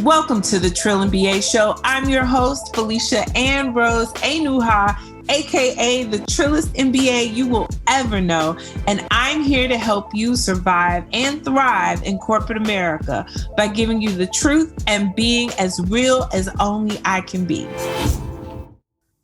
Welcome to the Trill and BA Show. I'm your host, Felicia Ann Rose Anuha, aka the trillest MBA you will ever know. And I'm here to help you survive and thrive in corporate America by giving you the truth and being as real as only I can be.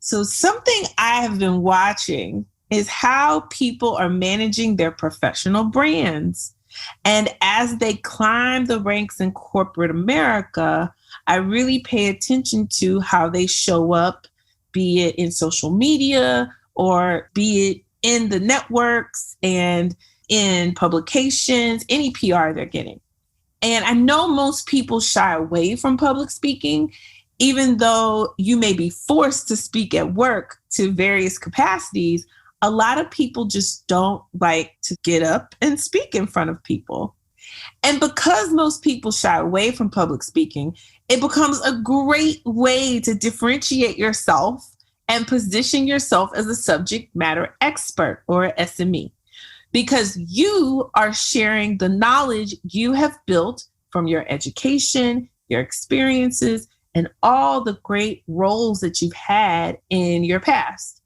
So something I have been watching is how people are managing their professional brands. And as they climb the ranks in corporate America, I really pay attention to how they show up, be it in social media or be it in the networks and in publications, any PR they're getting. And I know most people shy away from public speaking, even though you may be forced to speak at work to various capacities. A lot of people just don't like to get up and speak in front of people. And because most people shy away from public speaking, it becomes a great way to differentiate yourself and position yourself as a subject matter expert or SME, because you are sharing the knowledge you have built from your education, your experiences, and all the great roles that you've had in your past.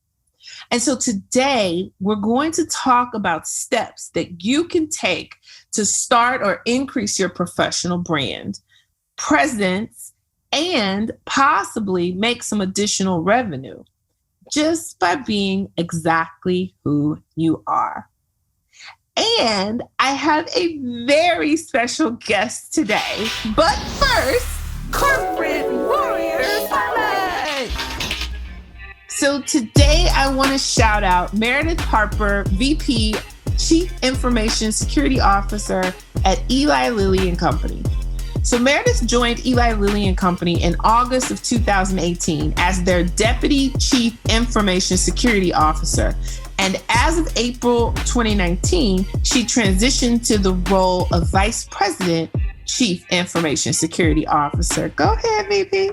And so today we're going to talk about steps that you can take to start or increase your professional brand, presence, and possibly make some additional revenue just by being exactly who you are. And I have a very special guest today. But first, Corporate Warriors Highlight! So today I want to shout out Meredith Harper, VP, Chief Information Security Officer at Eli Lilly Company. So Meredith joined Eli Lilly Company in August of 2018 as their Deputy Chief Information Security Officer. And as of April 2019, she transitioned to the role of Vice President, Chief Information Security Officer. Go ahead, VP.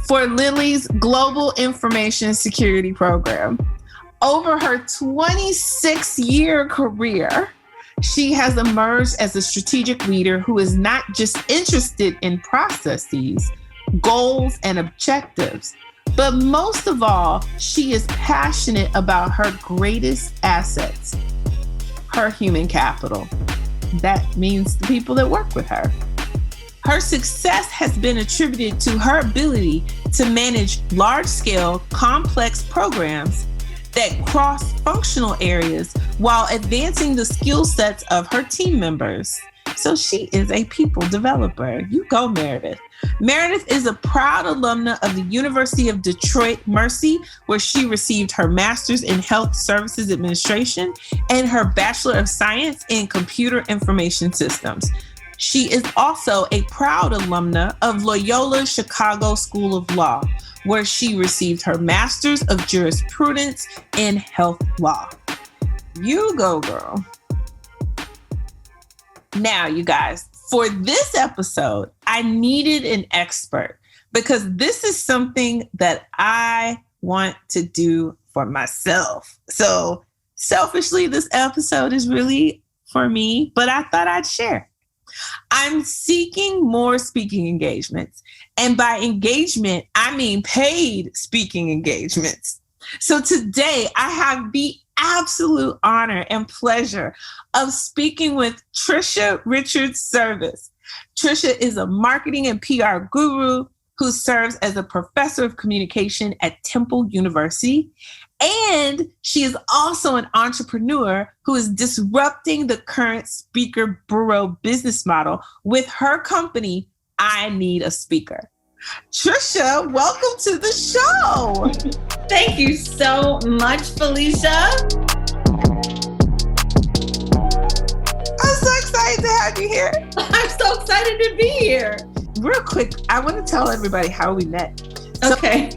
For Lilly's Global Information Security Program. Over her 26-year career, she has emerged as a strategic leader who is not just interested in processes, goals, and objectives, but most of all, she is passionate about her greatest assets, her human capital. That means the people that work with her. Her success has been attributed to her ability to manage large-scale, complex programs that cross functional areas while advancing the skill sets of her team members. So she is a people developer. You go, Meredith. Meredith is a proud alumna of the University of Detroit Mercy, where she received her master's in Health Services Administration and her Bachelor of Science in Computer Information Systems. She is also a proud alumna of Loyola Chicago School of Law, where she received her Master's of Jurisprudence in Health Law. You go, girl. Now, you guys, for this episode, I needed an expert because this is something that I want to do for myself. So selfishly, this episode is really for me, but I thought I'd share. I'm seeking more speaking engagements. And by engagement, I mean paid speaking engagements. So today I have the absolute honor and pleasure of speaking with Tricia Richards-Service. Tricia is a marketing and PR guru who serves as a professor of communication at Temple University. And she is also an entrepreneur who is disrupting the current speaker bureau business model with her company, I Need a Speaker. Tricia, welcome to the show. Thank you so much, Felicia. I'm so excited to have you here. I'm so excited to be here. Real quick, I want to tell everybody how we met. Okay.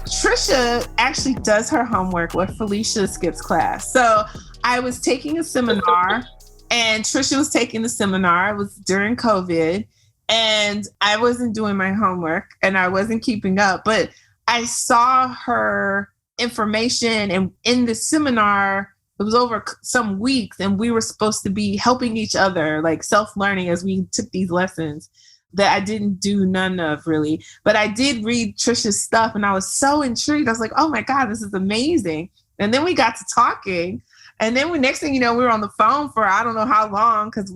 Tricia actually does her homework with Felicia skips class. So I was taking a seminar and Tricia was taking the seminar. It was during COVID and I wasn't doing my homework and I wasn't keeping up, but I saw her information and in the seminar, it was over some weeks and we were supposed to be helping each other, like self-learning as we took these lessons. that I didn't do none of really, but I did read Tricia's stuff and I was so intrigued. I was like, oh my God, this is amazing. And then we got to talking, and then next thing you know, we were on the phone for I don't know how long, because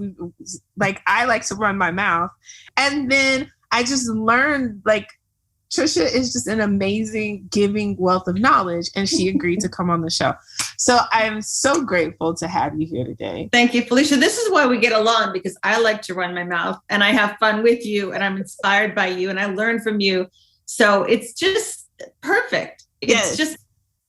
I like to run my mouth. And then I just learned Tricia is just an amazing giving wealth of knowledge, and she agreed to come on the show. So I'm so grateful to have you here today. Thank you, Felicia. This is why we get along, because I like to run my mouth and I have fun with you and I'm inspired by you and I learn from you. So it's just perfect. It's just,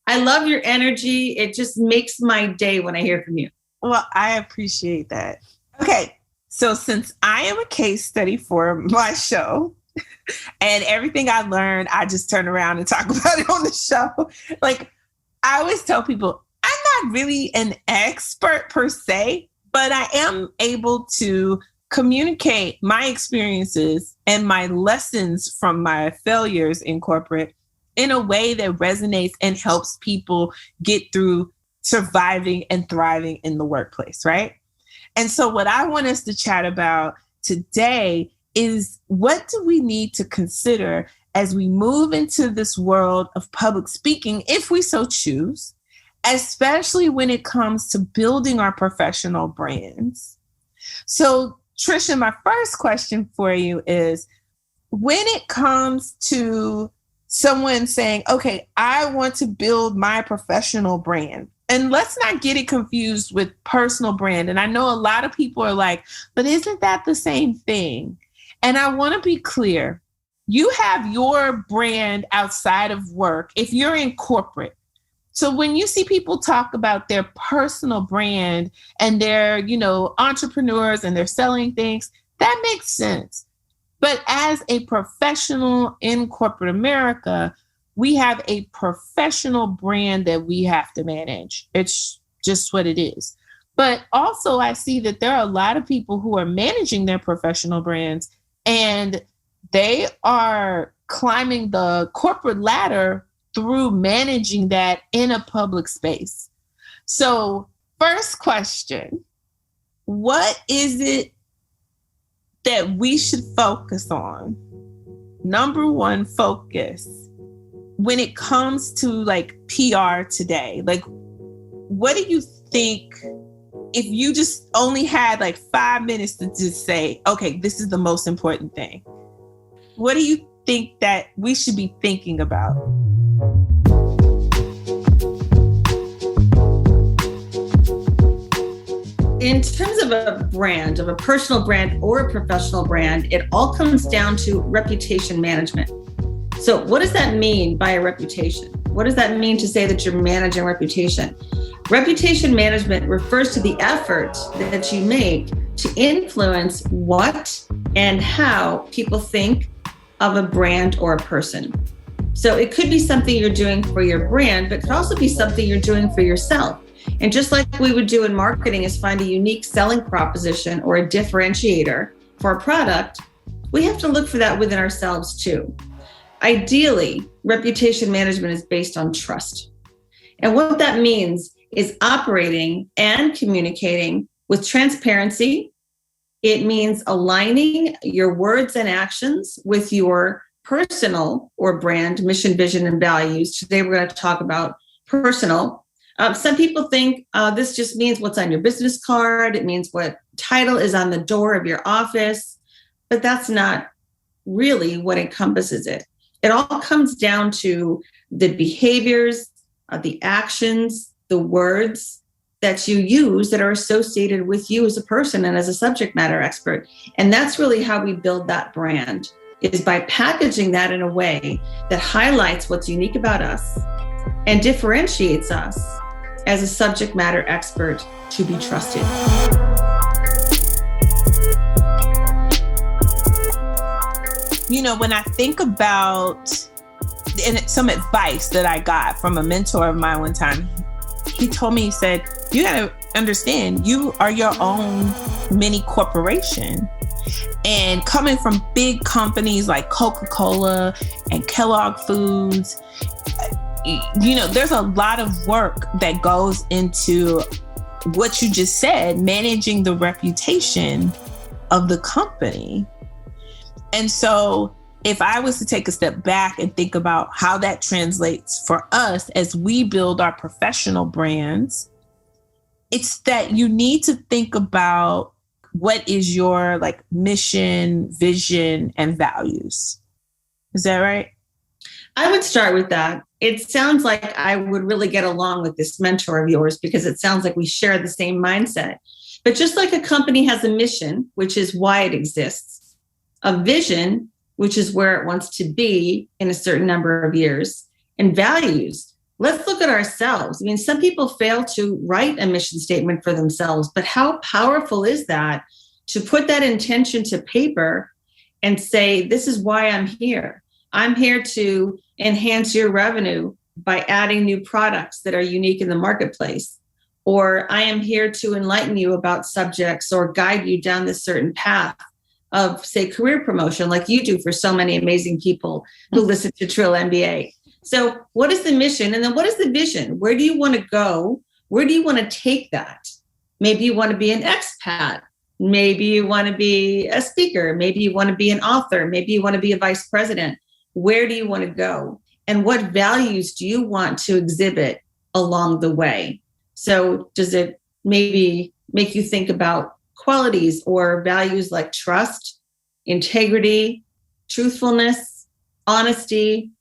I love your energy. It just makes my day when I hear from you. Well, I appreciate that. Okay. So since I am a case study for my show, and everything I learned, I just turn around and talk about it on the show. I always tell people, I'm not really an expert per se, but I am able to communicate my experiences and my lessons from my failures in corporate in a way that resonates and helps people get through surviving and thriving in the workplace, right? And so what I want us to chat about today is, what do we need to consider as we move into this world of public speaking, if we so choose, especially when it comes to building our professional brands? So, Tricia, my first question for you is, when it comes to someone saying, okay, I want to build my professional brand, and let's not get it confused with personal brand. And I know a lot of people are like, but isn't that the same thing? And I want to be clear. You have your brand outside of work if you're in corporate. So when you see people talk about their personal brand and they're, entrepreneurs and they're selling things, that makes sense. But as a professional in corporate America, we have a professional brand that we have to manage. It's just what it is. But also I see that there are a lot of people who are managing their professional brands, and they are climbing the corporate ladder through managing that in a public space. So, first question, what is it that we should focus on? Number one focus when it comes to PR today. What do you think, if you just only had 5 minutes to just say, okay, this is the most important thing? What do you think that we should be thinking about? In terms of a brand, of a personal brand or a professional brand, it all comes down to reputation management. So what does that mean by a reputation? What does that mean to say that you're managing reputation? Reputation management refers to the effort that you make to influence what and how people think of a brand or a person. So it could be something you're doing for your brand, but it could also be something you're doing for yourself. And just like we would do in marketing is find a unique selling proposition or a differentiator for a product, we have to look for that within ourselves too. Ideally, reputation management is based on trust. And what that means is operating and communicating with transparency. It means aligning your words and actions with your personal or brand mission, vision, and values. Today, we're going to talk about personal. Some people think this just means what's on your business card. It means what title is on the door of your office, but that's not really what encompasses it. It all comes down to the behaviors, the actions, the words that you use that are associated with you as a person and as a subject matter expert. And that's really how we build that brand, is by packaging that in a way that highlights what's unique about us and differentiates us as a subject matter expert to be trusted. When I think about some advice that I got from a mentor of mine one time, he told me, he said, you got to understand, you are your own mini corporation. And coming from big companies like Coca-Cola and Kellogg Foods, there's a lot of work that goes into what you just said, managing the reputation of the company. And so if I was to take a step back and think about how that translates for us as we build our professional brands, it's that you need to think about what is your like mission, vision, and values. Is that right? I would start with that. It sounds like I would really get along with this mentor of yours because it sounds like we share the same mindset. But just like a company has a mission, which is why it exists, a vision, which is where it wants to be in a certain number of years, and values. Let's look at ourselves. I mean, some people fail to write a mission statement for themselves, but how powerful is that to put that intention to paper and say, this is why I'm here. I'm here to enhance your revenue by adding new products that are unique in the marketplace. Or I am here to enlighten you about subjects or guide you down this certain path of, say, career promotion, like you do for so many amazing people who listen to Trill MBA. So what is the mission? And then what is the vision? Where do you want to go? Where do you want to take that? Maybe you want to be an expat. Maybe you want to be a speaker. Maybe you want to be an author. Maybe you want to be a vice president. Where do you want to go? And what values do you want to exhibit along the way? So does it maybe make you think about qualities or values like trust, integrity, truthfulness, honesty,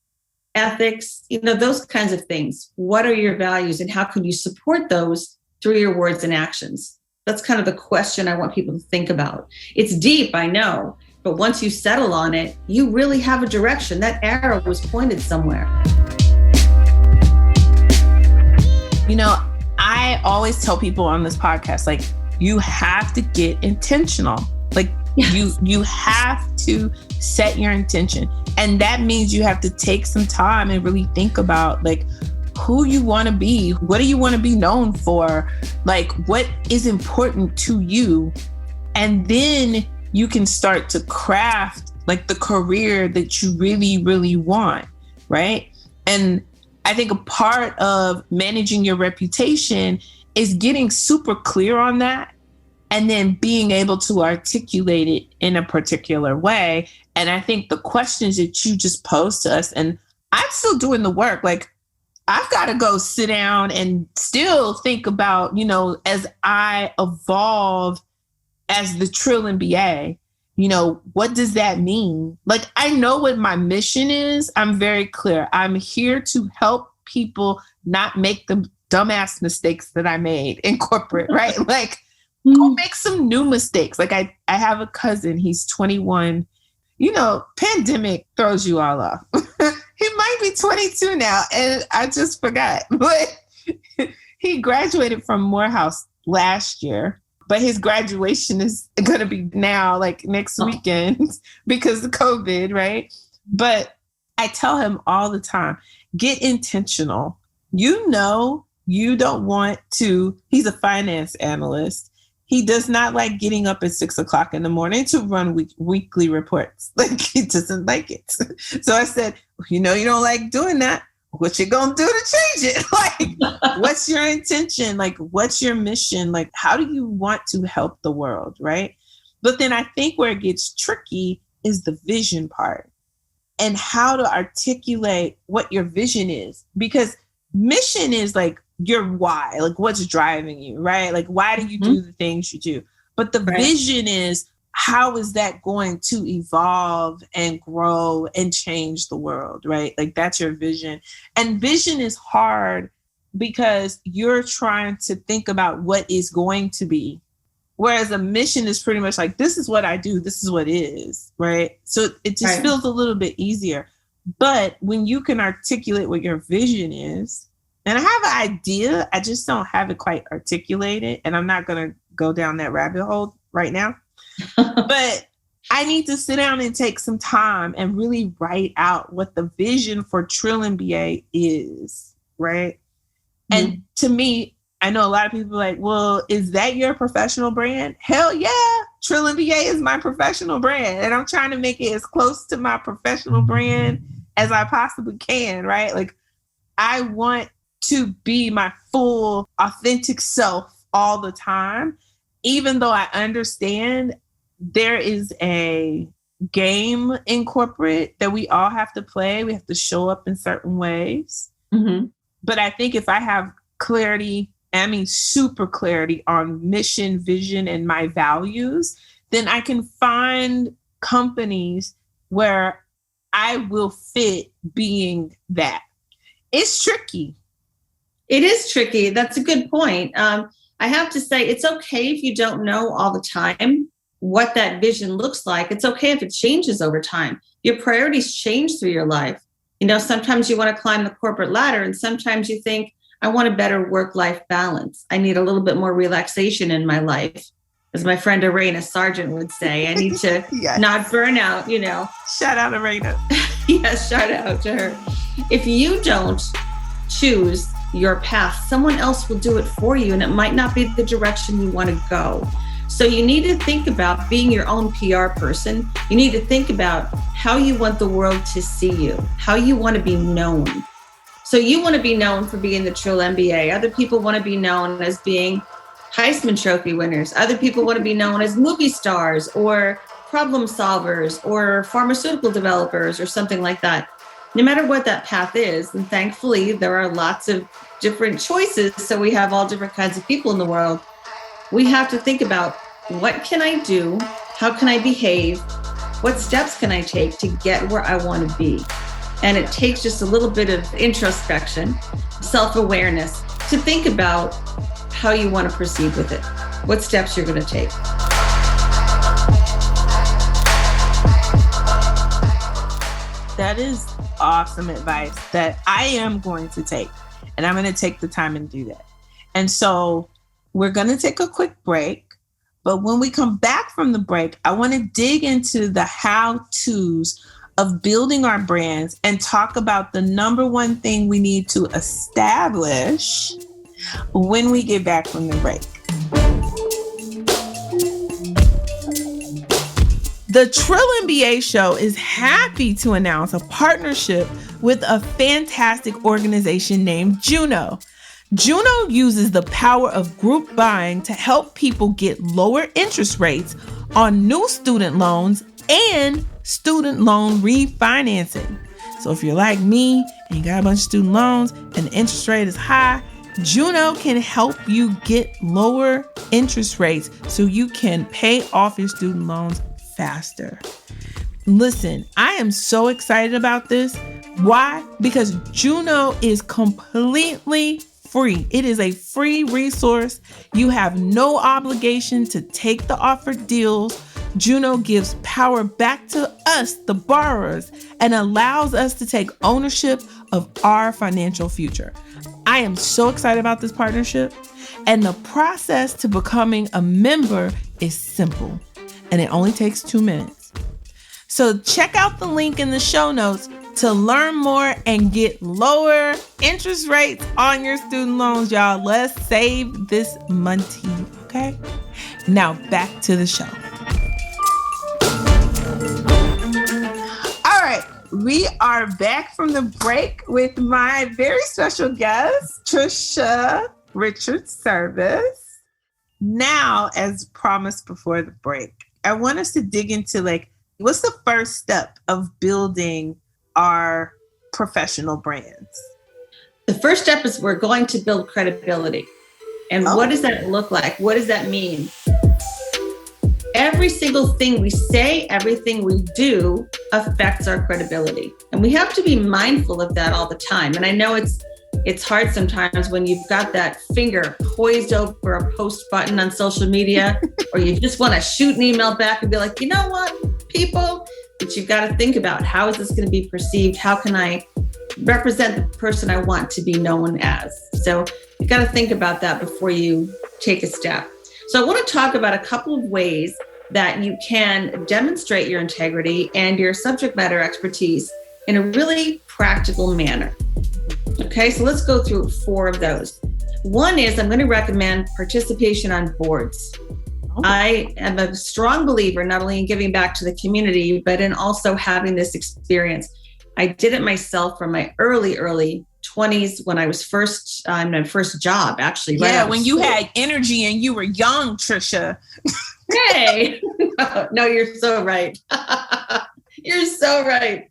ethics, those kinds of things? What are your values and how can you support those through your words and actions? That's kind of the question I want people to think about. It's deep, I know, but once you settle on it, you really have a direction. That arrow was pointed somewhere. I always tell people on this podcast, like, you have to get intentional. Like, yes. you have to set your intention. And that means you have to take some time and really think about, like, who you want to be. What do you want to be known for? Like, what is important to you? And then you can start to craft, like, the career that you really, really want, right? And I think a part of managing your reputation is getting super clear on that and then being able to articulate it in a particular way. And I think the questions that you just posed to us, and I'm still doing the work, like, I've got to go sit down and still think about, as I evolve as the Trill MBA, what does that mean? Like, I know what my mission is. I'm very clear. I'm here to help people not make the dumbass mistakes that I made in corporate, right? Like, go make some new mistakes. Like, I have a cousin, he's 21. Pandemic throws you all off. He might be 22 now, and I just forgot. But he graduated from Morehouse last year. But his graduation is going to be now, like, next weekend because of COVID, right? But I tell him all the time, get intentional. You don't want to, he's a finance analyst. He does not like getting up at 6 o'clock in the morning to run weekly reports. Like, he doesn't like it. So I said, you don't like doing that. What you gonna do to change it? Like, what's your intention? Like, what's your mission? Like, how do you want to help the world, right? But then I think where it gets tricky is the vision part and how to articulate what your vision is. Because mission is like your why, like what's driving you, right? Like, why do you do the things you do? But the vision is, how is that going to evolve and grow and change the world, right? Like, that's your vision. And vision is hard because you're trying to think about what is going to be. Whereas a mission is pretty much like, this is what I do. This is what is, right? So it just feels a little bit easier. But when you can articulate what your vision is, and I have an idea, I just don't have it quite articulated. And I'm not going to go down that rabbit hole right now. But I need to sit down and take some time and really write out what the vision for Trill MBA is, right? And to me, I know a lot of people are like, well, is that your professional brand? Hell yeah. Trill MBA is my professional brand. And I'm trying to make it as close to my professional brand as I possibly can, right? Like, I want to be my full, authentic self all the time, even though I understand there is a game in corporate that we all have to play. We have to show up in certain ways. Mm-hmm. But I think if I have clarity, super clarity on mission, vision, and my values, then I can find companies where I will fit being that. It's tricky. It is tricky. That's a good point. I have to say, it's okay if you don't know all the time what that vision looks like. It's okay if it changes over time. Your priorities change through your life. Sometimes you want to climb the corporate ladder, and sometimes you think, I want a better work-life balance. I need a little bit more relaxation in my life. As my friend Arena Sargent would say, I need to yes. not burn out, Shout out Arena. Yes, shout out to her. If you don't choose your path, someone else will do it for you, and it might not be the direction you want to go. So you need to think about being your own PR person. You need to think about how you want the world to see you, how you want to be known. So you want to be known for being the Trill MBA. Other people want to be known as being Heisman Trophy winners. Other people want to be known as movie stars or problem solvers or pharmaceutical developers or something like that. No matter what that path is, and thankfully there are lots of different choices, so we have all different kinds of people in the world. We have to think about, what can I do? How can I behave? What steps can I take to get where I want to be? And it takes just a little bit of introspection, self-awareness to think about how you want to proceed with it, what steps you're going to take. That is awesome advice that I am going to take, and I'm going to take the time and do that. And so we're going to take a quick break, but when we come back from the break, I want to dig into the how-tos of building our brands and talk about the number one thing we need to establish when we get back from the break. The Trill MBA Show is happy to announce a partnership with a fantastic organization named Juno. Juno uses the power of group buying to help people get lower interest rates on new student loans and student loan refinancing. So if you're like me and you got a bunch of student loans and the interest rate is high, Juno can help you get lower interest rates so you can pay off your student loans faster. Listen, I am so excited about this. Why? Because Juno is completely free. It is a free resource. You have no obligation to take the offered deals. Juno gives power back to us, the borrowers, and allows us to take ownership of our financial future. I am so excited about this partnership, and the process to becoming a member is simple, and it only takes 2 minutes. So check out the link in the show notes to learn more and get lower interest rates on your student loans, y'all. Let's save this money, okay? Now back to the show. All right, we are back from the break with my very special guest, Tricia Richards-Service. Now, as promised before the break, I want us to dig into what's the first step of building our professional brands? The first step is we're going to build credibility. And what does that look like? What does that mean? Every single thing we say, everything we do affects our credibility. And we have to be mindful of that all the time. And I know it's hard sometimes when you've got that finger poised over a post button on social media, or you just want to shoot an email back and be like, you know what, people? But you've got to think about, how is this going to be perceived? How can I represent the person I want to be known as? So you've got to think about that before you take a step. So I want to talk about a couple of ways that you can demonstrate your integrity and your subject matter expertise in a really practical manner. Okay, so let's go through 4 of those. One is, I'm going to recommend participation on boards. I am a strong believer not only in giving back to the community, but in also having this experience. I did it myself from my early 20s when I was first in my first job, actually. Yeah, when you had energy and you were young, Tricia. Hey, no, you're so right. You're so right.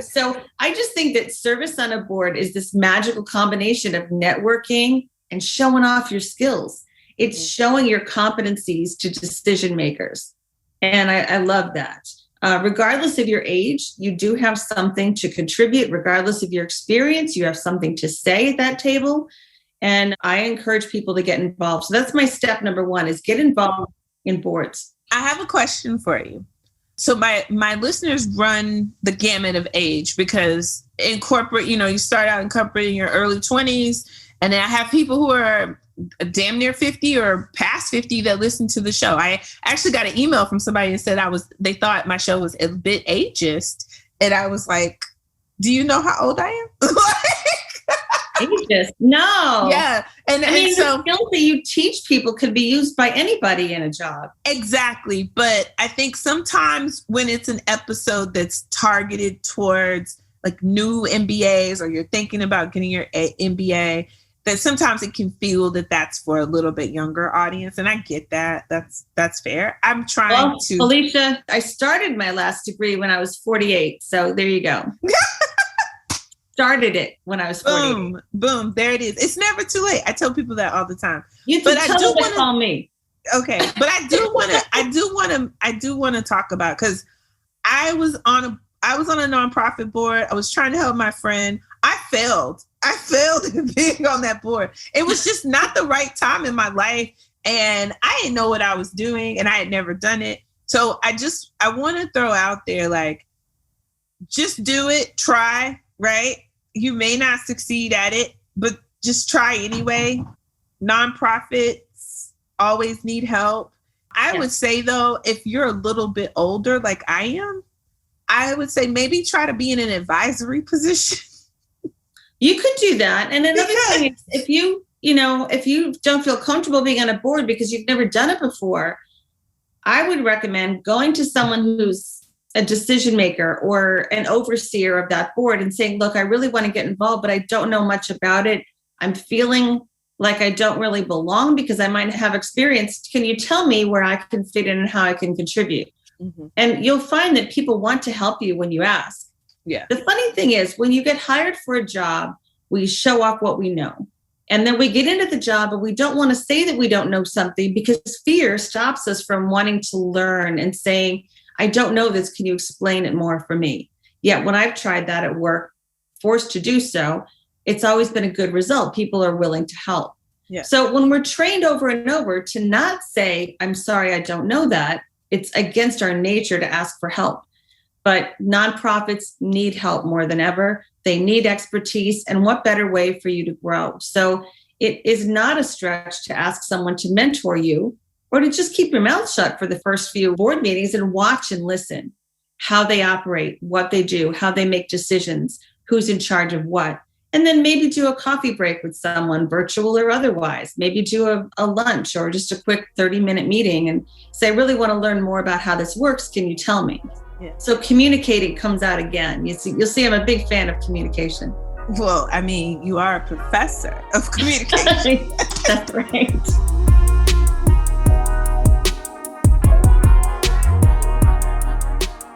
So I just think that service on a board is this magical combination of networking and showing off your skills. It's showing your competencies to decision makers. And I love that. Regardless of your age, you do have something to contribute. Regardless of your experience, you have something to say at that table. And I encourage people to get involved. So that's my step number one, is get involved in boards. I have a question for you. So my listeners run the gamut of age, because in corporate, you start out in corporate in your early 20s. And then I have people who are damn near 50 or past 50 that listen to the show. I actually got an email from somebody that said they thought my show was a bit ageist. And I was like, do you know how old I am? Ageist? No. Yeah. And the so skills that you teach people could be used by anybody in a job. Exactly. But I think sometimes when it's an episode that's targeted towards like new MBAs, or you're thinking about getting your MBA, that sometimes it can feel that that's for a little bit younger audience. And I get that. That's fair. I'm trying to. Felicia, I started my last degree when I was 48. So there you go. Started it when I was 48. Boom. There it is. It's never too late. I tell people that all the time. But I do want to call me. Okay. But I do want to talk about, because I was on a nonprofit board. I was trying to help my friend. I failed at being on that board. It was just not the right time in my life. And I didn't know what I was doing, and I had never done it. So I want to throw out there, like, just do it, try, right? You may not succeed at it, but just try anyway. Nonprofits always need help. I would say, though, if you're a little bit older, like I am, I would say maybe try to be in an advisory position. You could do that. And another thing is, if you don't feel comfortable being on a board because you've never done it before, I would recommend going to someone who's a decision maker or an overseer of that board and saying, look, I really want to get involved, but I don't know much about it. I'm feeling like I don't really belong because I might have experience. Can you tell me where I can fit in and how I can contribute? Mm-hmm. And you'll find that people want to help you when you ask. Yeah. The funny thing is, when you get hired for a job, we show off what we know. And then we get into the job and we don't want to say that we don't know something, because fear stops us from wanting to learn and saying, I don't know this. Can you explain it more for me? Yet when I've tried that at work, forced to do so, it's always been a good result. People are willing to help. Yeah. So when we're trained over and over to not say, I'm sorry, I don't know that, it's against our nature to ask for help. But nonprofits need help more than ever. They need expertise. And what better way for you to grow? So it is not a stretch to ask someone to mentor you, or to just keep your mouth shut for the first few board meetings and watch and listen how they operate, what they do, how they make decisions, who's in charge of what. And then maybe do a coffee break with someone, virtual or otherwise. Maybe do a lunch or just a quick 30-minute meeting and say, I really want to learn more about how this works. Can you tell me? Yeah. So communicating comes out again. You'll see I'm a big fan of communication. Well, I mean, you are a professor of communication. That's right.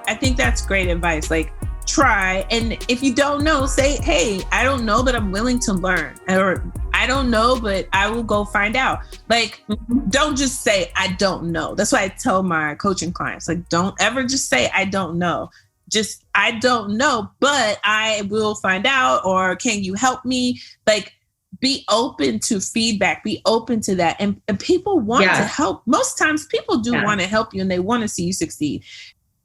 I think that's great advice. Like, try. And if you don't know, say, hey, I don't know, but I'm willing to learn. Or I don't know, but I will go find out. Like, don't just say, I don't know. That's why I tell my coaching clients, like, don't ever just say, I don't know. Just, I don't know, but I will find out. Or can you help me? Like, be open to feedback, be open to that. And people want to help. Most times people do want to help you and they want to see you succeed.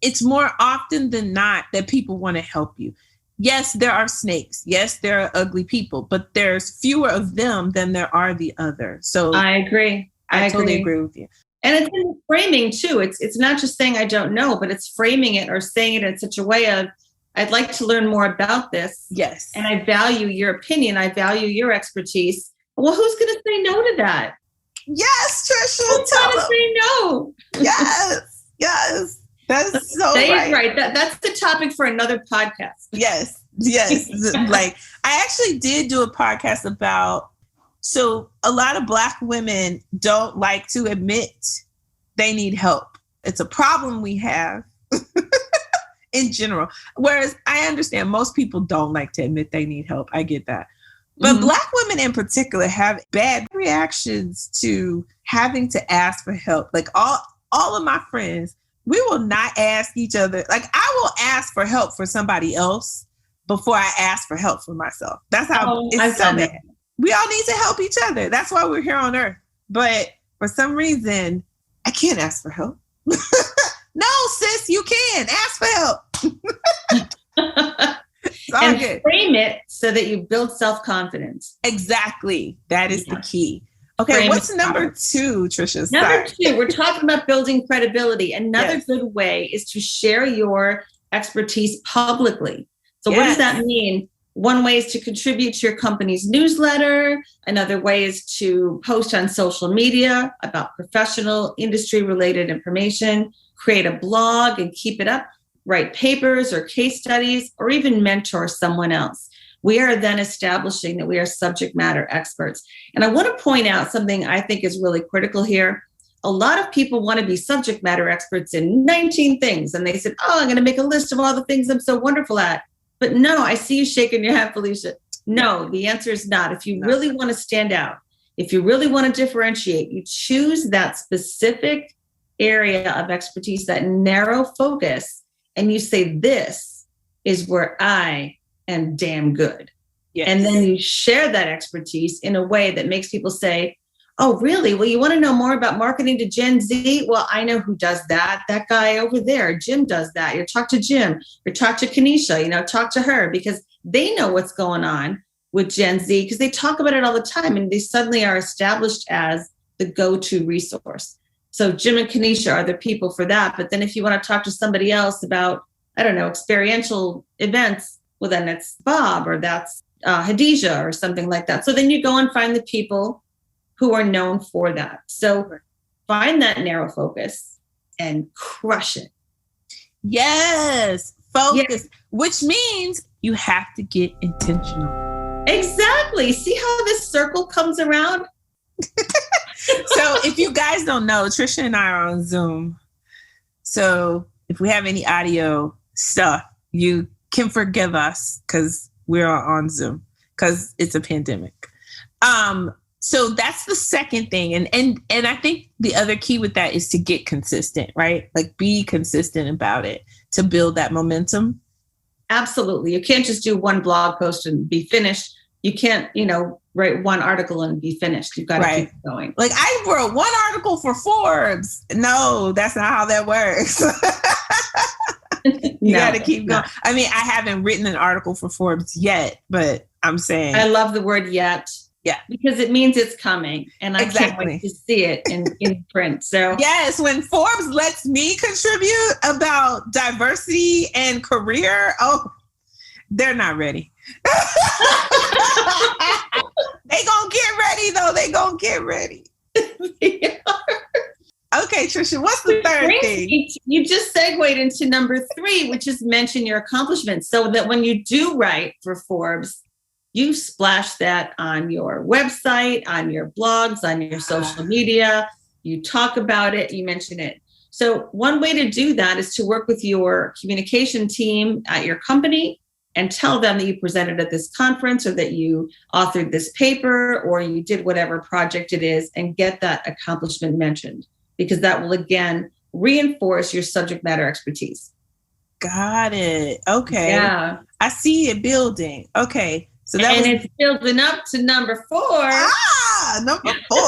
It's more often than not that people want to help you. Yes, there are snakes. Yes, there are ugly people, but there's fewer of them than there are the other. So I agree. I totally agree with you. And it's in framing too. It's not just saying I don't know, but it's framing it or saying it in such a way of, I'd like to learn more about this. Yes. And I value your opinion. I value your expertise. Well, who's going to say no to that? Yes, Tricia. Who's going to say no? Yes. Yes. That's so right. That's the topic for another podcast. Yes. Like, I actually did do a podcast about, so a lot of Black women don't like to admit they need help. It's a problem we have. in general. Whereas I understand most people don't like to admit they need help. I get that. But Black women in particular have bad reactions to having to ask for help. Like all of my friends, we will not ask each other. Like I will ask for help for somebody else before I ask for help for myself. That's how it's so bad. We all need to help each other. That's why we're here on earth. But for some reason, I can't ask for help. No, sis, you can. Ask for help. And frame it so that you build self-confidence. Exactly. That is the key. Okay, what's number 2, Tricia? Number 2, we're talking about building credibility. Another good way is to share your expertise publicly. So what does that mean? One way is to contribute to your company's newsletter. Another way is to post on social media about professional industry-related information, create a blog and keep it up, write papers or case studies, or even mentor someone else. We are then establishing that we are subject matter experts. And I want to point out something I think is really critical here. A lot of people want to be subject matter experts in 19 things. And they said, I'm going to make a list of all the things I'm so wonderful at. But no, I see you shaking your head, Felicia. No, the answer is not. If you really want to stand out, if you really want to differentiate, you choose that specific area of expertise, that narrow focus, and you say, this is where I am damn good. Yes. And then you share that expertise in a way that makes people say, oh, really? Well, you want to know more about marketing to Gen Z? Well, I know who does that. That guy over there, Jim does that. You talk to Jim or talk to Kanisha, talk to her, because they know what's going on with Gen Z because they talk about it all the time and they suddenly are established as the go-to resource. So Jim and Kanisha are the people for that. But then if you want to talk to somebody else about, I don't know, experiential events, well, then it's Bob or that's Hadijah or something like that. So then you go and find the people who are known for that. So find that narrow focus and crush it. Yes, focus, which means you have to get intentional. Exactly. See how this circle comes around? So if you guys don't know, Tricia and I are on Zoom. So if we have any audio stuff, you can forgive us because we're on Zoom because it's a pandemic. So that's the second thing. And I think the other key with that is to get consistent, right? Like be consistent about it to build that momentum. Absolutely. You can't just do one blog post and be finished. You can't, write one article and be finished. You've got to keep going. Like I wrote one article for Forbes. No, that's not how that works. You got to keep going. I mean, I haven't written an article for Forbes yet, but I'm saying. I love the word yet. Yeah. Because it means it's coming. And I can't wait to see it in print. So yes, when Forbes lets me contribute about diversity and career, they're not ready. They gonna get ready though. They gonna get ready. Okay, Tricia, what's the third thing? You just segued into number 3, which is mention your accomplishments. So that when you do write for Forbes, you splash that on your website, on your blogs, on your social media. You talk about it, you mention it. So one way to do that is to work with your communication team at your company and tell them that you presented at this conference or that you authored this paper or you did whatever project it is and get that accomplishment mentioned, because that will, again, reinforce your subject matter expertise. Got it. Okay. Yeah. I see it building. Okay. So it's building up to number 4. Number 4.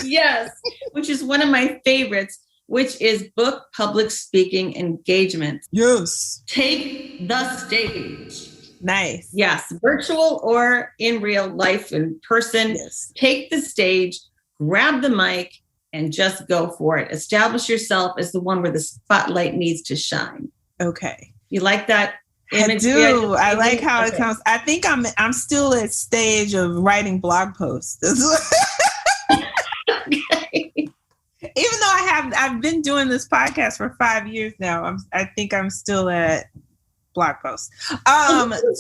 Yes, which is one of my favorites, which is book public speaking engagement. Yes. Take the stage. Nice. Yes, virtual or in real life, in person. Yes. Take the stage, grab the mic, and just go for it. Establish yourself as the one where the spotlight needs to shine. Okay. You like that? I do. I like how it comes. I think I'm still at stage of writing blog posts. Okay. Even though I've been doing this podcast for 5 years now, I think I'm still at blog posts.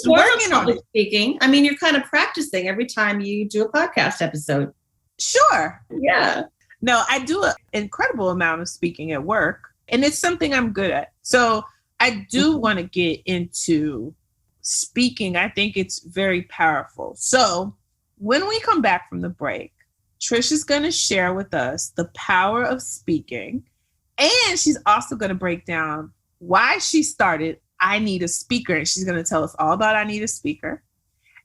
Working on speaking. I mean, you're kind of practicing every time you do a podcast episode. Sure. Yeah. No, I do an incredible amount of speaking at work, and it's something I'm good at. So I do want to get into speaking. I think it's very powerful. So when we come back from the break, Tricia's going to share with us the power of speaking. And she's also going to break down why she started I Need a Speaker. And she's going to tell us all about I Need a Speaker.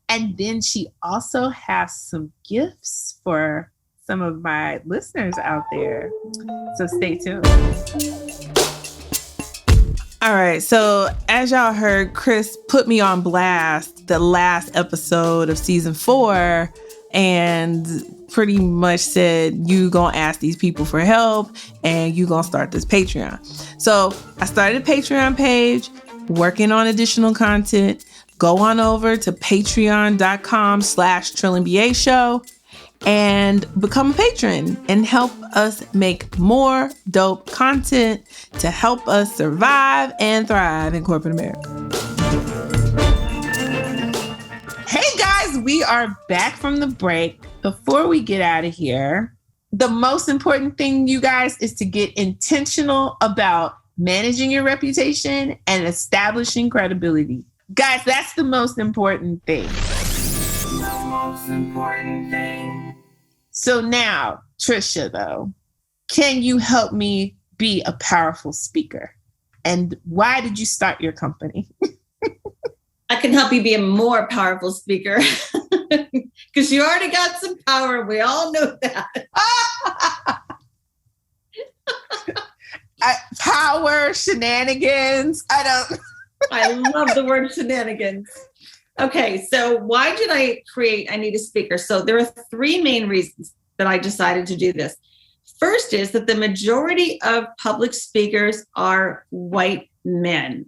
And then she also has some gifts for some of my listeners out there. So stay tuned. All right. So as y'all heard, Chris put me on blast the last episode of season 4 and pretty much said, you gonna ask these people for help and you gonna start this Patreon. So I started a Patreon page, working on additional content. Go on over to patreon.com/TrillinBA show and become a patron and help us make more dope content to help us survive and thrive in corporate America. Hey guys, we are back from the break. Before we get out of here, the most important thing, you guys, is to get intentional about managing your reputation and establishing credibility. Guys, that's the most important thing. The most important thing. So now, Tricia, though, can you help me be a powerful speaker? And why did you start your company? I can help you be a more powerful speaker because you already got some power. We all know that. Power, shenanigans. I love the word shenanigans. Okay, so why did I create I Need a Speaker? So there are 3 main reasons that I decided to do this. First is that the majority of public speakers are white men.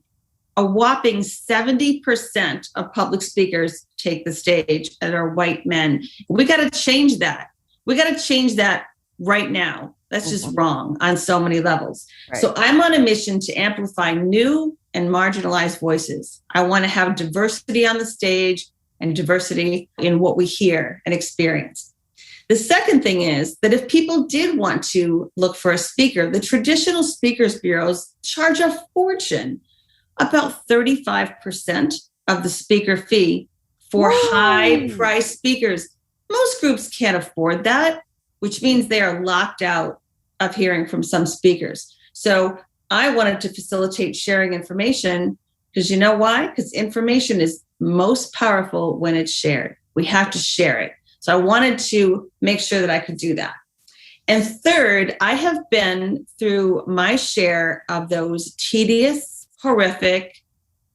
A whopping 70% of public speakers take the stage and are white men. We got to change that. We got to change that right now. That's just wrong on so many levels. Right. So I'm on a mission to amplify new and marginalized voices. I want to have diversity on the stage and diversity in what we hear and experience. The second thing is that if people did want to look for a speaker, the traditional speakers bureaus charge a fortune, about 35% of the speaker fee for high-priced speakers. Most groups can't afford that, which means they are locked out of hearing from some speakers. So I wanted to facilitate sharing information because you know why? Because information is most powerful when it's shared. We have to share it. So I wanted to make sure that I could do that. And third, I have been through my share of those tedious, horrific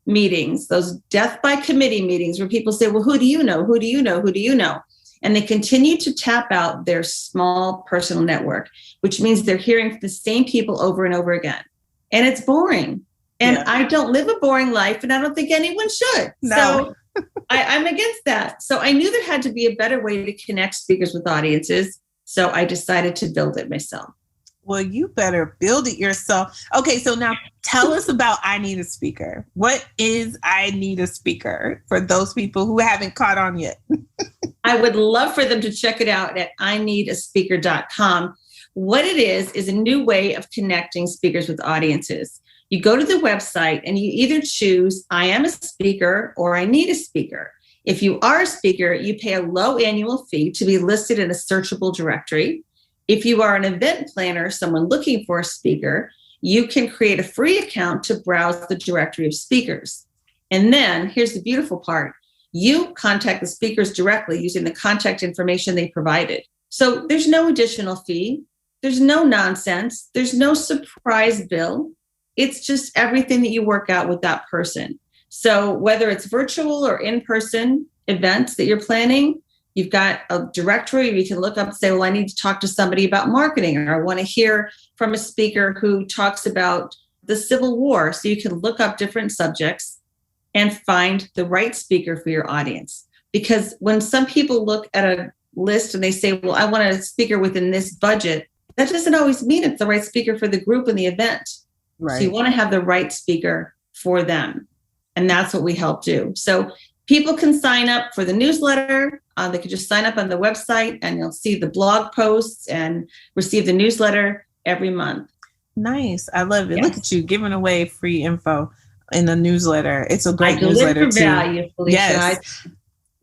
meetings, those death by committee meetings where people say, well, who do you know? Who do you know? Who do you know? And they continue to tap out their small personal network, which means they're hearing from the same people over and over again. And it's boring. And I don't live a boring life, and I don't think anyone should. No. So I'm against that. So I knew there had to be a better way to connect speakers with audiences. So I decided to build it myself. Well, you better build it yourself. Okay, so now tell us about I Need a Speaker. What is I Need a Speaker for those people who haven't caught on yet? I would love for them to check it out at ineedaspeaker.com. What it is a new way of connecting speakers with audiences. You go to the website and you either choose I am a speaker or I need a speaker. If you are a speaker, you pay a low annual fee to be listed in a searchable directory. If you are an event planner, someone looking for a speaker, you can create a free account to browse the directory of speakers. And then here's the beautiful part. You contact the speakers directly using the contact information they provided. So there's no additional fee. There's no nonsense. There's no surprise bill. It's just everything that you work out with that person. So whether it's virtual or in-person events that you're planning, you've got a directory you can look up and say, well, I need to talk to somebody about marketing, or I want to hear from a speaker who talks about the Civil War. So you can look up different subjects and find the right speaker for your audience. Because when some people look at a list and they say, well, I want a speaker within this budget, that doesn't always mean it's the right speaker for the group and the event. Right. So you want to have the right speaker for them. And that's what we help do. So people can sign up for the newsletter. They can just sign up on the website and you'll see the blog posts and receive the newsletter every month. Nice. I love it. Yes. Look at you giving away free info. in the newsletter. It's a great I newsletter deliver too. value, Felicia. Yes.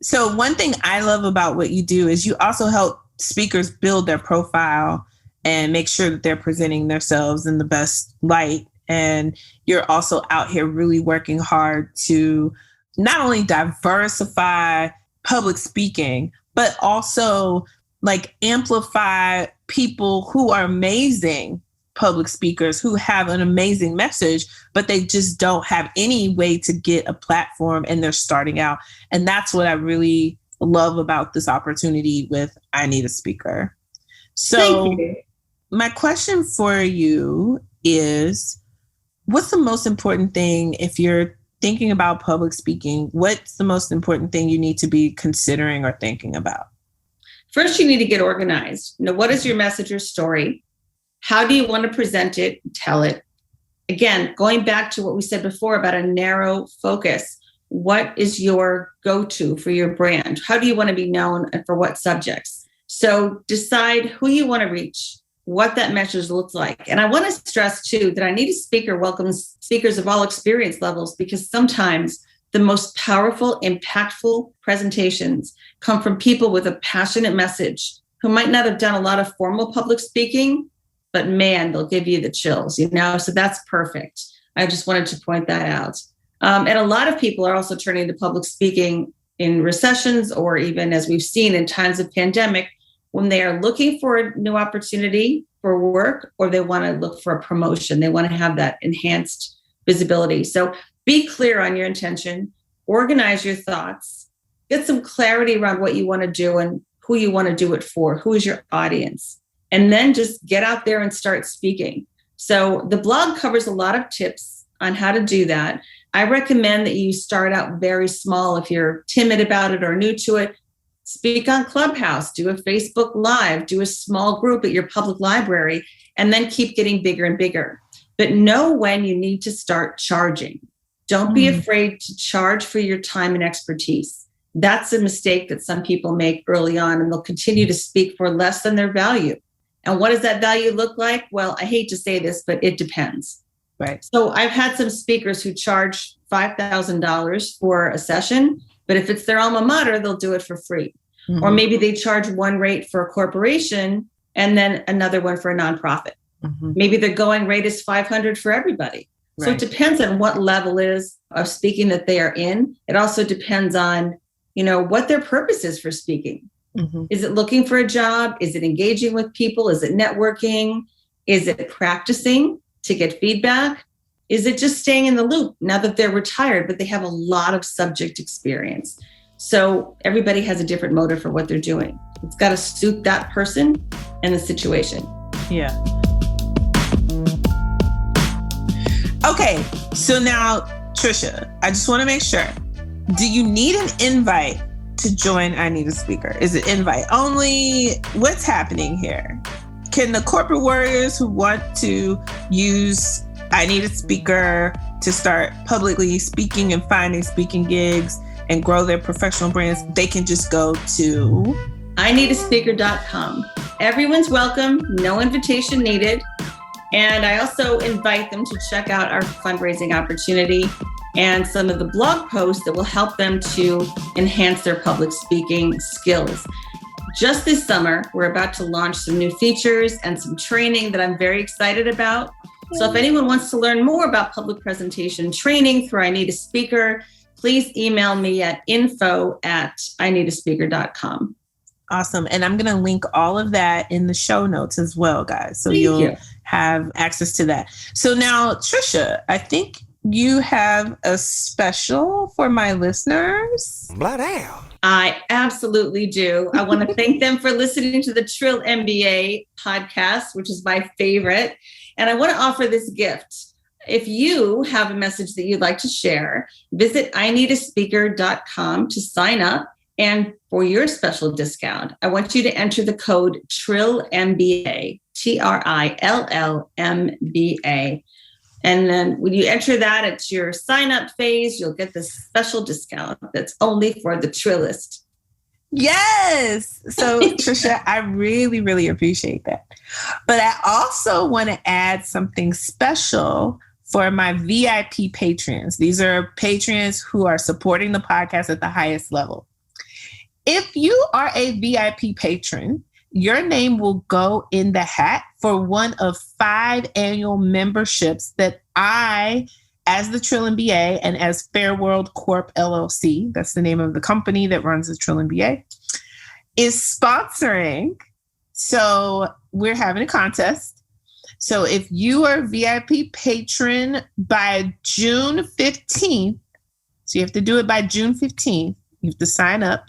So one thing I love about what you do is you also help speakers build their profile and make sure that they're presenting themselves in the best light. And you're also out here really working hard to not only diversify public speaking, but also like amplify people who are amazing public speakers who have an amazing message, but they just don't have any way to get a platform and they're starting out. And that's what I really love about this opportunity with I Need a Speaker. So my question for you is, what's the most important thing if you're thinking about public speaking? What's the most important thing you need to be considering or thinking about? First, you need to get organized. What is your message or story? How do you want to present it? Tell it. Again, going back to what we said before about a narrow focus. What is your go-to for your brand? How do you want to be known and for what subjects? So decide who you want to reach, what that message looks like. And I want to stress too that I Need a Speaker welcomes speakers of all experience levels, because sometimes the most powerful, impactful presentations come from people with a passionate message who might not have done a lot of formal public speaking, but man, they'll give you the chills, so that's perfect. I just wanted to point that out. And a lot of people are also turning to public speaking in recessions, or even as we've seen in times of pandemic, when they are looking for a new opportunity for work, or they want to look for a promotion. They want to have that enhanced visibility. So be clear on your intention, organize your thoughts, get some clarity around what you want to do and who you want to do it for, who is your audience, and then just get out there and start speaking. So the blog covers a lot of tips on how to do that. I recommend that you start out very small if you're timid about it or new to it. Speak on Clubhouse, do a Facebook Live, do a small group at your public library, and then keep getting bigger and bigger. But know when you need to start charging. Don't be afraid to charge for your time and expertise. That's a mistake that some people make early on, and they'll continue to speak for less than their value. And what does that value look like? Well, I hate to say this, but it depends. Right. So I've had some speakers who charge $5,000 for a session, but if it's their alma mater, they'll do it for free. Mm-hmm. Or maybe they charge one rate for a corporation and then another one for a nonprofit. Mm-hmm. Maybe the going rate is $500 for everybody. Right. So it depends on what level is of speaking that they are in. It also depends on, what their purpose is for speaking. Mm-hmm. Is it looking for a job? Is it engaging with people? Is it networking? Is it practicing to get feedback? Is it just staying in the loop now that they're retired, but they have a lot of subject experience? So everybody has a different motive for what they're doing. It's got to suit that person and the situation. Yeah. Okay. So now, Tricia, I just want to make sure. Do you need an invite to join I Need a Speaker? Is it invite only? What's happening here? Can the corporate warriors who want to use I Need a Speaker to start publicly speaking and finding speaking gigs and grow their professional brands, they can just go to ineedaspeaker.com. Everyone's welcome, no invitation needed. And I also invite them to check out our fundraising opportunity and some of the blog posts that will help them to enhance their public speaking skills. Just this summer, we're about to launch some new features and some training that I'm very excited about. So if anyone wants to learn more about public presentation training through I Need a Speaker, please email me at info@ineedaspeaker.com. Awesome. And I'm going to link all of that in the show notes as well, guys. So you'll have access to that. So now, Tricia, I think you have a special for my listeners. Blood hell. I absolutely do. I want to thank them for listening to the Trill MBA podcast, which is my favorite. And I want to offer this gift. If you have a message that you'd like to share, visit ineedaspeaker.com to sign up. And for your special discount, I want you to enter the code TRILLMBA, TRILLMBA. And then when you enter that at your sign up phase, you'll get this special discount that's only for the Trillist. Yes. So Tricia, I really, really appreciate that. But I also want to add something special for my VIP patrons. These are patrons who are supporting the podcast at the highest level. If you are a VIP patron, your name will go in the hat for one of 5 annual memberships that I, as the Trill MBA and as Fair World Corp LLC, that's the name of the company that runs the Trill MBA, is sponsoring. So we're having a contest. So if you are a VIP patron by June 15th, so you have to do it by June 15th, you have to sign up.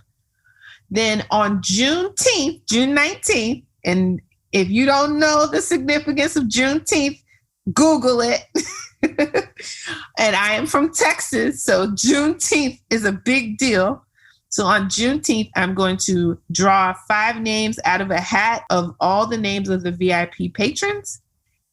Then on June 19th, and if you don't know the significance of Juneteenth, Google it. And I am from Texas, so Juneteenth is a big deal. So on Juneteenth, I'm going to draw 5 names out of a hat of all the names of the VIP patrons.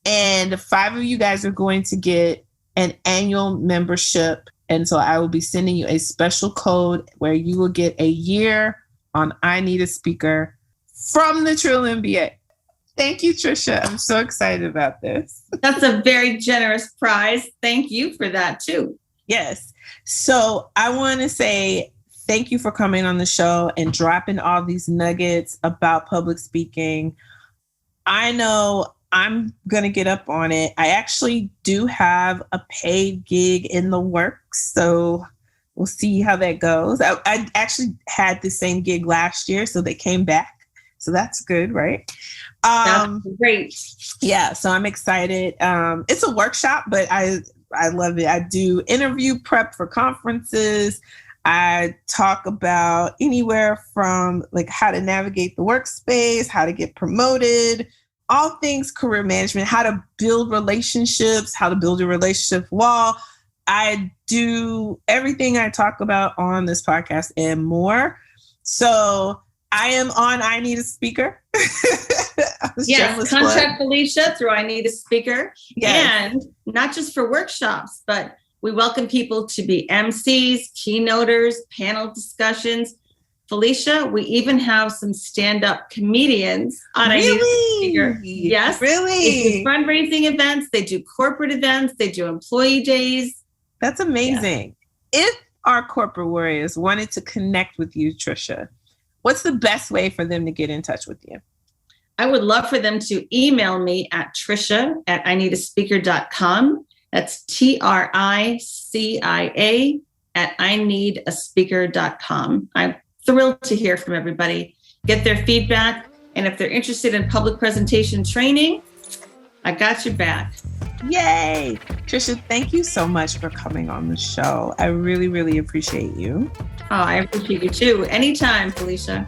And 5 of you guys are going to get an annual membership. And so I will be sending you a special code where you will get a year on I Need a Speaker from the Trill MBA. Thank you, Tricia. I'm so excited about this. That's a very generous prize. Thank you for that too. Yes. So I want to say thank you for coming on the show and dropping all these nuggets about public speaking. I know I'm going to get up on it. I actually do have a paid gig in the works, so we'll see how that goes. I actually had the same gig last year, so they came back. So that's good, right? That's great. Yeah, so I'm excited. It's a workshop, but I love it. I do interview prep for conferences. I talk about anywhere from like how to navigate the workspace, how to get promoted, all things career management, how to build relationships, how to build a relationship wall. I do everything I talk about on this podcast and more. So I am on I Need a Speaker. Yes, contact Felicia through I Need a Speaker. Yes. And not just for workshops, but we welcome people to be MCs, keynoters, panel discussions. Felicia, we even have some stand-up comedians on I Need a Speaker. Yes. Really? They do fundraising events. They do corporate events. They do employee days. That's amazing. Yeah. If our corporate warriors wanted to connect with you, Tricia, what's the best way for them to get in touch with you? I would love for them to email me at tricia@ineedaspeaker.com. That's TRICIA @ineedaspeaker.com. I'm thrilled to hear from everybody, get their feedback. And if they're interested in public presentation training, I got your back. Yay. Tricia, thank you so much for coming on the show. I really, really appreciate you. Oh, I appreciate you too. Anytime, Felicia.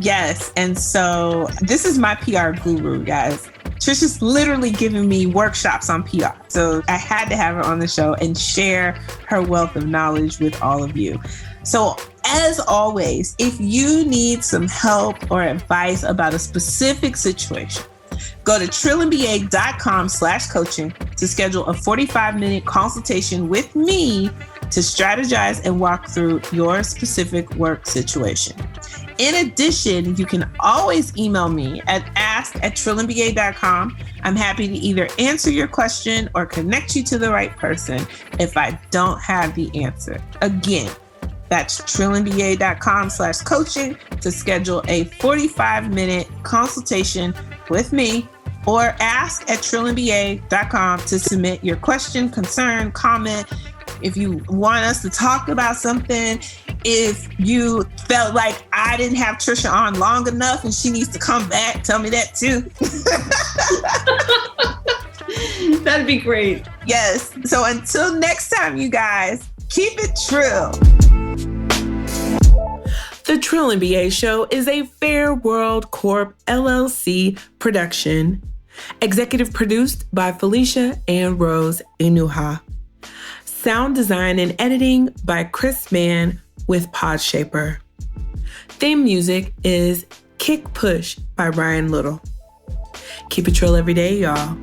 Yes. And so this is my PR guru, guys. Tricia's literally giving me workshops on PR. So I had to have her on the show and share her wealth of knowledge with all of you. So as always, if you need some help or advice about a specific situation, go to trillinba.com/coaching to schedule a 45-minute consultation with me to strategize and walk through your specific work situation. In addition, you can always email me at ask@trillinba.com. I'm happy to either answer your question or connect you to the right person if I don't have the answer. Again, that's trillinba.com/coaching to schedule a 45-minute consultation with me, or ask@trillinba.com to submit your question, concern, comment. If you want us to talk about something, if you felt like I didn't have Tricia on long enough and she needs to come back, tell me that too. That'd be great. Yes. So until next time, you guys, keep it trill. The Trill MBA Show is a Fair World Corp LLC production. Executive produced by Felicia and Rose Inuha. Sound design and editing by Chris Mann with Podshaper. Theme music is Kick Push by Ryan Little. Keep it trill every day, y'all.